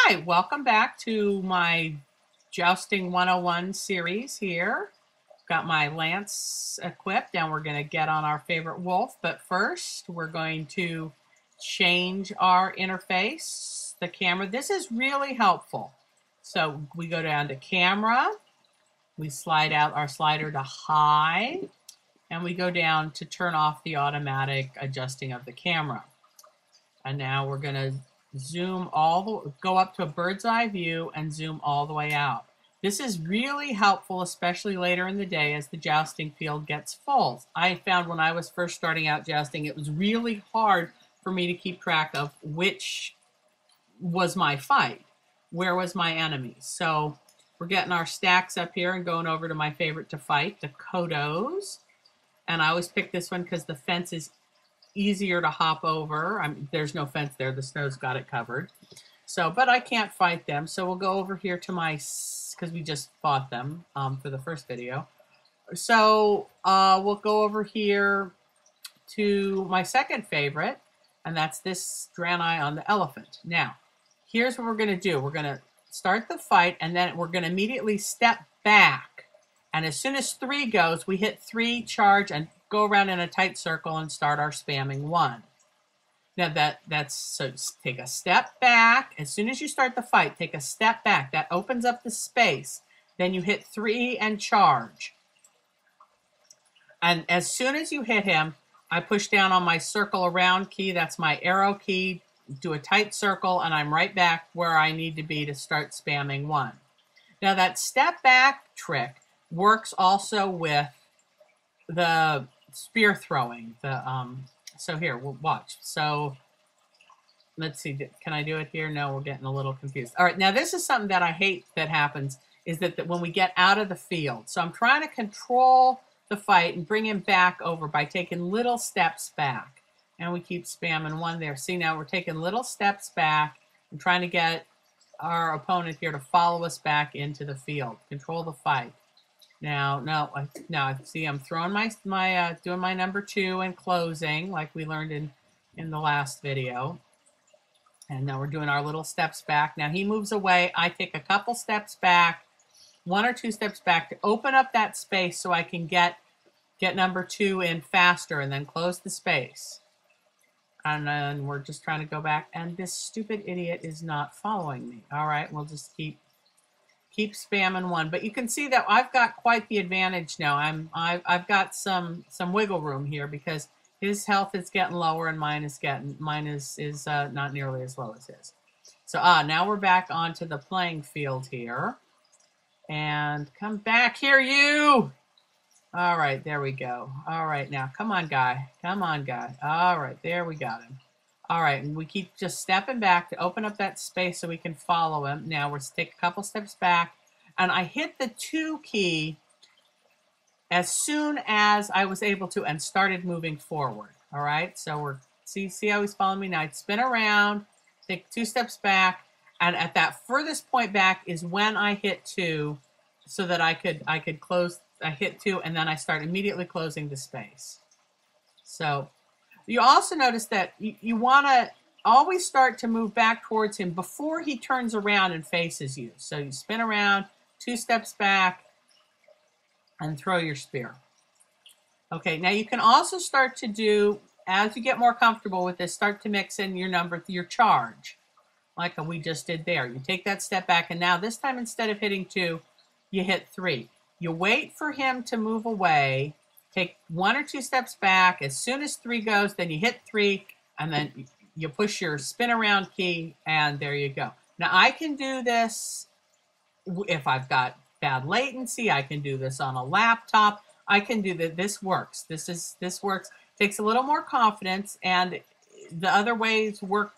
Hi, welcome back to my Jousting 101 series here. Got my lance equipped and we're going to get on our favorite wolf. But first, we're going to change our interface, the camera. This is really helpful. So we go down to camera, we slide out our slider to high, and we go down to turn off the automatic adjusting of the camera. And now we're going to go up to a bird's eye view and zoom all the way out. This is really helpful, especially later in the day as the jousting field gets full. I found when I was first starting out jousting, it was really hard for me to keep track of which was my fight, where was my enemy. So we're getting our stacks up here and going over to my favorite to fight, the Kodos. And I always pick this one because the fence is easier to hop over. There's no fence there. The snow's got it covered. So, but I can't fight them. So we'll go over here to my, because we just fought them for the first video. So we'll go over here to my second favorite, and that's this Draenei on the elephant. Now, here's what we're going to do. We're going to start the fight, and then we're going to immediately step back. And as soon as 3 goes, we hit 3, charge, and go around in a tight circle and start our spamming 1. Now so take a step back. As soon as you start the fight, take a step back. That opens up the space. Then you hit 3 and charge. And as soon as you hit him, I push down on my circle around key. That's my arrow key. Do a tight circle, and I'm right back where I need to be to start spamming 1. Now that step back trick works also with the spear throwing. So here, we'll watch. So let's see, can I do it here? No, we're getting a little confused. All right, now this is something that I hate that happens, is that when we get out of the field. So I'm trying to control the fight and bring him back over by taking little steps back. And we keep spamming 1 there. See, now we're taking little steps back and trying to get our opponent here to follow us back into the field. Control the fight. Now, see, I'm throwing doing my number 2 and closing, like we learned in the last video. And now we're doing our little steps back. Now he moves away. I take a couple steps back, 1 or 2 steps back to open up that space so I can get number 2 in faster and then close the space. And then we're just trying to go back. And this stupid idiot is not following me. All right, we'll just keep spamming 1, but you can see that I've got quite the advantage now. I've got some wiggle room here because his health is getting lower and mine is not nearly as low as his. So now we're back onto the playing field here, and come back here, you. All right, there we go. All right, now come on, guy. Come on, guy. All right, there we got him. All right, and we keep just stepping back to open up that space so we can follow him. Now we're take a couple steps back, and I hit the 2 key as soon as I was able to and started moving forward. All right, so we're see how he's following me now. I spin around, take 2 steps back, and at that furthest point back is when I hit 2, so that I could close. I hit 2, and then I start immediately closing the space. So you also notice that you want to always start to move back towards him before he turns around and faces you. So you spin around, 2 steps back, and throw your spear. Okay, now you can also start to do, as you get more comfortable with this, start to mix in your charge, like we just did there. You take that step back, and now this time instead of hitting 2, you hit 3. You wait for him to move away, take 1 or 2 steps back. As soon as 3 goes, then you hit 3, and then you push your spin around key, and there you go. Now I can do this if I've got bad latency. I can do this on a laptop. I can do that. This works. This works. Takes a little more confidence, and the other ways work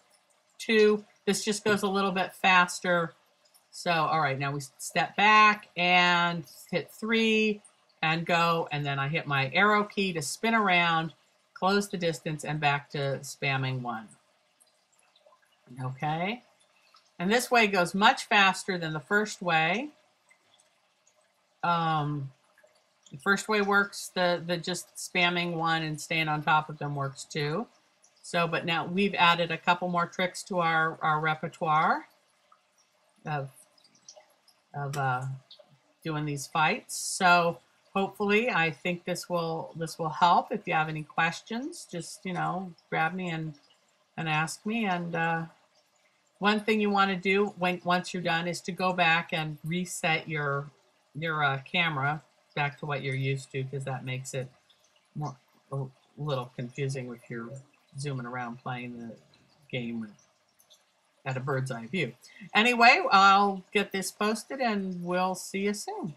too. This just goes a little bit faster. So, all right, now we step back and hit 3 and go, and then I hit my arrow key to spin around, close the distance, and back to spamming 1. Okay? And this way goes much faster than the first way. The first way works, the just spamming 1 and staying on top of them works too. So, but now we've added a couple more tricks to our repertoire. of doing these fights. So hopefully, I think this will help. If you have any questions, just grab me and ask me. And one thing you want to do once you're done is to go back and reset your camera back to what you're used to, because that makes it more a little confusing if you're zooming around playing the game at a bird's eye view. Anyway, I'll get this posted and we'll see you soon.